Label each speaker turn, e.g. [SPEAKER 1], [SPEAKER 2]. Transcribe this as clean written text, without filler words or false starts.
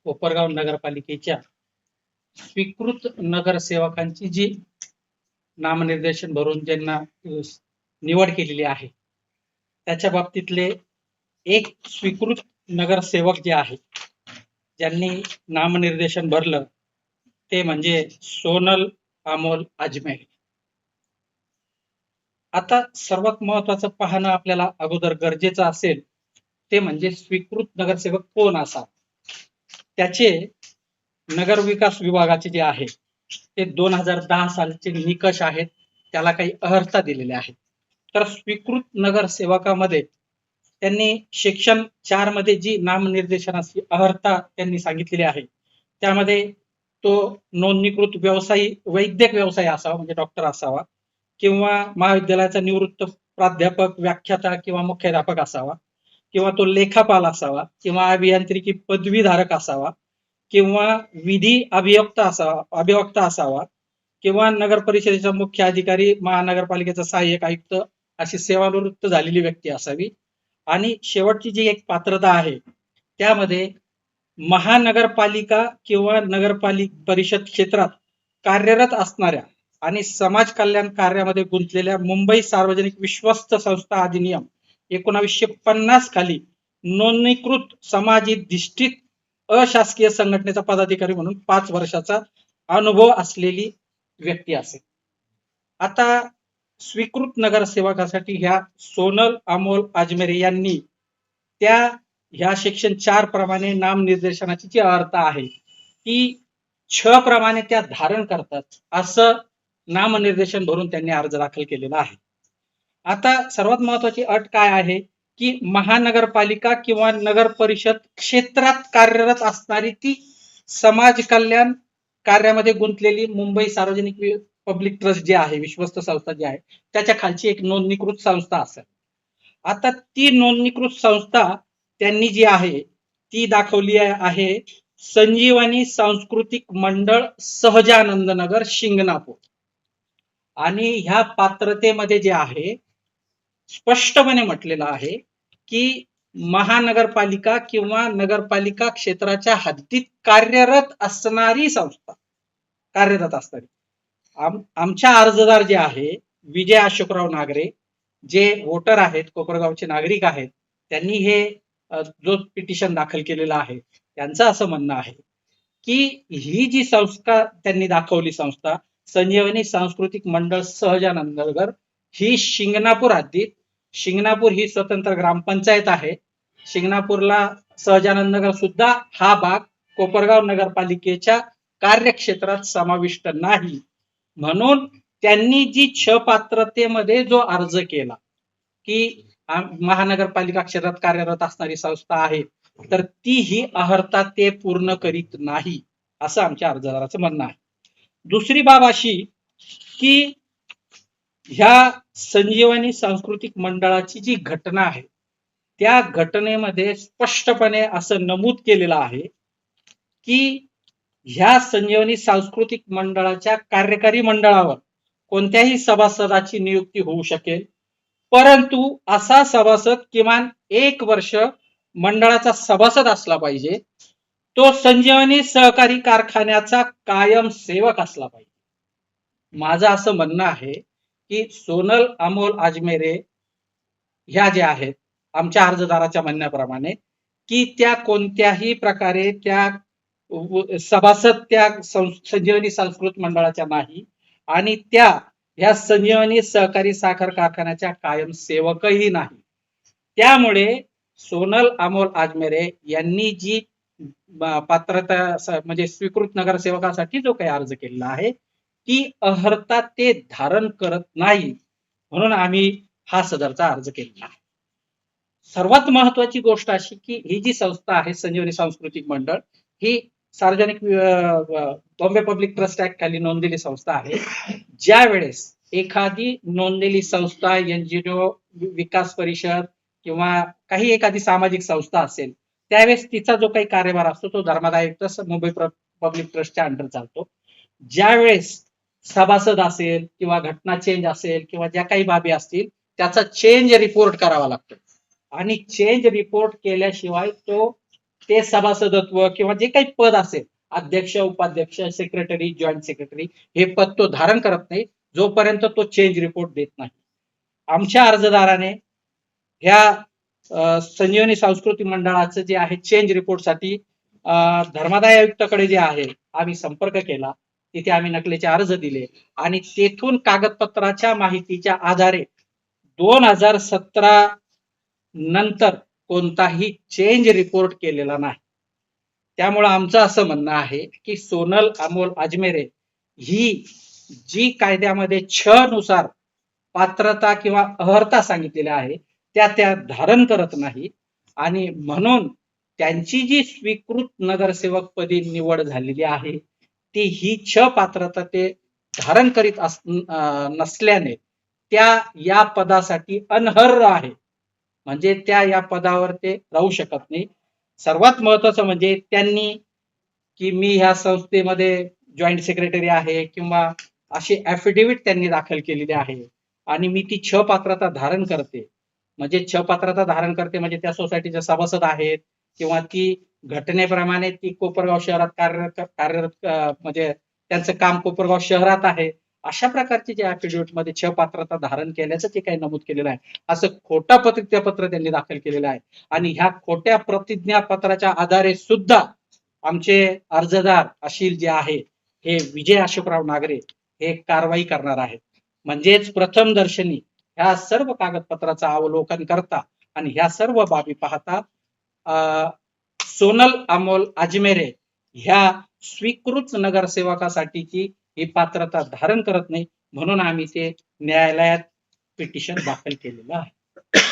[SPEAKER 1] कोपरगाव नगरपालिकेच्या स्वीकृत नगरसेवकांची जी नामनिर्देशन भरून ज्यांना निवड केलेली आहे त्याच्या बाबतीतले एक स्वीकृत नगरसेवक जे आहे ज्यांनी नामनिर्देशन भरलं ते म्हणजे सोनल अमोल अजमेर. आता सर्वात महत्वाचं पाहणं आपल्याला अगोदर गरजेचं असेल ते म्हणजे स्वीकृत नगरसेवक कोण असा. त्याचे नगर विकास विभागाचे जे आहे ते 2010 सालचे निकष आहेत, त्याला काही अहर्ता दिलेले आहेत. तर स्वीकृत नगरसेवकामध्ये त्यांनी सेक्शन 4 मध्ये जी नामनिर्देशनाची अहर्ता त्यांनी सांगितलेली आहे त्यामध्ये तो नोंदणीकृत व्यवसायी वैद्यक व्यवसाय असावा म्हणजे डॉक्टर असावा किंवा महाविद्यालयाचा निवृत्त प्राध्यापक व्याख्याता किंवा मुख्याध्यापक असावा किंवा तो लेखापाल असावा किंवा अभियांत्रिकी पदवीधारक असावा किंवा विधी अभिवक्ता असावा किंवा नगर परिषदेचा मुख्य अधिकारी महानगरपालिकेचा सहाय्यक आयुक्त अशी सेवानिवृत्त झालेली व्यक्ती असावी. आणि शेवटची जी एक पात्रता आहे त्यामध्ये महानगरपालिका किंवा नगरपालिका परिषद क्षेत्रात कार्यरत असणाऱ्या आणि समाज कल्याण कार्यामध्ये गुंतलेल्या मुंबई सार्वजनिक विश्वस्त संस्था अधिनियम 1950 खाली नोंदणीकृत समाजधिष्ठित अशासकीय संघटनेचा पदाधिकारी म्हणून 5 वर्षाचा अनुभव असलेली व्यक्ती असेल. आता स्वीकृत नगरसेवकासाठी ह्या सोनल अमोल अजमेरे यांनी त्या ह्या सेक्शन 4 प्रमाणे नामनिर्देशनाची जी अहर्ता आहे ती 6 प्रमाणे त्या धारण करतात असं नामनिर्देशन भरून त्यांनी अर्ज दाखल केलेला आहे. आता सर्वात महत्वाची अट काय आहे की महानगरपालिका किंवा नगर परिषद क्षेत्रात कार्यरत असणारी ती समाज कल्याण कार्यामध्ये गुंतलेली मुंबई सार्वजनिक पब्लिक ट्रस्ट जे आहे विश्वस्त संस्था जी आहे त्याच्या खालची एक नोंदणीकृत संस्था असेल. आता ती नोंदणीकृत संस्था त्यांनी जी आहे ती दाखवली आहे संजीवनी सांस्कृतिक मंडळ सहजानंद नगर शिंगणापूर. आणि ह्या पात्रतेमध्ये जे आहे स्पष्टपणे म्हटलेलं आहे की महानगरपालिका किंवा नगरपालिका क्षेत्राच्या हद्दीत कार्यरत असणारी संस्था आमच्या अर्जदार जे आहे विजय अशोकराव नागरे जे वोटर आहेत कोपरगावचे नागरिक आहेत त्यांनी हे जो पिटिशन दाखल केलेला आहे त्यांचं असं म्हणणं आहे की ही जी संस्था त्यांनी दाखवली संस्था संजीवनी सांस्कृतिक मंडळ सहजानंद नगर ही शिंगणापूर हद्दीत शिंगणापूर ही स्वतंत्र ग्रामपंचायत आहे. शिंगणापूरला सहजानंद नगर सुद्धा हा भाग कोपरगाव नगरपालिकेच्या कार्यक्षेत्रात समाविष्ट नाही. म्हणून त्यांनी जी पात्रतेमध्ये जो अर्ज केला की महानगरपालिका क्षेत्रात कार्यरत असणारी संस्था आहे तर ती ही अहर्ता ते पूर्ण करीत नाही असं आमच्या अर्जदाराचं म्हणणं आहे. दुसरी बाब अशी की ह्या संजीवनी सांस्कृतिक मंडळाची जी घटना आहे त्या घटनेमध्ये स्पष्टपणे असं नमूद केलेलं आहे की ह्या संजीवनी सांस्कृतिक मंडळाच्या कार्यकारी मंडळावर कोणत्याही सभासदाची नियुक्ती होऊ शकेल परंतु असा सभासद किमान 1 वर्ष मंडळाचा सभासद असला पाहिजे. तो संजीवनी सहकारी कारखान्याचा कायम सेवक असला पाहिजे. माझं असं म्हणणं आहे की सोनल अमोल अजमेरे ह्या ज्या आहेत आमच्या अर्जदाराच्या म्हणण्याप्रमाणे की त्या कोणत्याही प्रकारे त्या सभासद त्या संजीवनी सांस्कृतिक मंडळाच्या नाही आणि त्या ह्या संजीवनी सहकारी साखर कारखान्याच्या कायम सेवकही नाही. त्यामुळे सोनल अमोल अजमेरे यांनी जी पात्रता म्हणजे स्वीकृत नगरसेवकासाठी जो काही अर्ज केलेला आहे ती अहर्ता ते धारण करत नाही म्हणून आम्ही हा सदरचा अर्ज केलेला आहे. सर्वात महत्वाची गोष्ट अशी की ही जी संस्था आहे संजीवनी सांस्कृतिक मंडळ ही सार्वजनिक बॉम्बे पब्लिक ट्रस्ट ऍक्ट खाली नोंदलेली संस्था आहे. ज्या वेळेस एखादी नोंदलेली संस्था एनजीओ विकास परिषद किंवा काही एखादी सामाजिक संस्था असेल त्यावेळेस तिचा जो काही कार्यभार असतो तो धर्मादाय मुंबई पब्लिक ट्रस्टच्या अंडर चालतो. ज्या वेळेस सभासद असेल किंवा घटना चेंज असेल किंवा ज्या काही बाबी असतील त्याचा चेंज रिपोर्ट करावा लागतो आणि चेंज रिपोर्ट केल्याशिवाय तो ते सभासदत्व किंवा जे काही पद असेल, अध्यक्ष, उपाध्यक्ष, सेक्रेटरी, जॉईंट सेक्रेटरी, हे पद तो धारण करत नाही जोपर्यंत तो चेंज रिपोर्ट देत नाही. आमच्या अर्जदाराने ह्या संजीवनी सांस्कृतिक मंडळाचं जे आहे चेंज रिपोर्टसाठी धर्मादाय आयुक्ताकडे जे आहे आम्ही संपर्क केला. तिथे आम्ही नकलेचे अर्ज दिले आणि तेथून कागदपत्राच्या माहितीच्या आधारे 2017 नंतर कोणताही चेंज रिपोर्ट केलेला नाही. त्यामुळे आमचं असं म्हणणं आहे की सोनल अमोल अजमेरे ही जी कायद्यामध्ये 6 नुसार पात्रता किंवा अर्हता सांगितलेल्या आहे त्या धारण करत नाही आणि म्हणून त्यांची जी स्वीकृत नगरसेवक पदी निवड झालेली आहे ती ही 6 पात्रता ते धारण करीत नसल्याने त्या या पदासाठी अनर्ह आहे. म्हणजे त्या या पदावर ते राहू शकत नाही. सर्वात महत्वाचं म्हणजे त्यांनी की मी ह्या संस्थेमध्ये जॉईंट सेक्रेटरी आहे किंवा अशी ऍफिडेव्हिट त्यांनी दाखल केलेली आहे आणि मी ती 6 पात्रता धारण करते. म्हणजे 6 पात्रता धारण करते म्हणजे त्या सोसायटीचे सभासद आहेत किंवा ती घटनेप्रमाणे ती कोपरगाव शहरात कार्यरत म्हणजे त्यांचं काम कोपरगाव शहरात आहे. अशा प्रकारचे जे ऍफिडेव्हिट मध्ये 6 पात्रता धारण केल्याचं जे काही नमूद केलेलं आहे असं खोटा प्रतिज्ञापत्र त्यांनी दाखल केलेलं आहे आणि ह्या खोट्या प्रतिज्ञापत्राच्या आधारे सुद्धा आमचे अर्जदार अशील जे आहे हे विजय अशोकराव नागरे हे कारवाई करणार आहेत. म्हणजेच प्रथम दर्शनी ह्या सर्व कागदपत्राचं अवलोकन करता आणि ह्या सर्व बाबी पाहता सोनल अमोल अजमेरे ह्या स्वीकृत नगरसेवकासाठीची ही पात्रता धारण करत नाही म्हणून आम्ही ते न्यायालयात पिटिशन दाखल केलेलं आहे.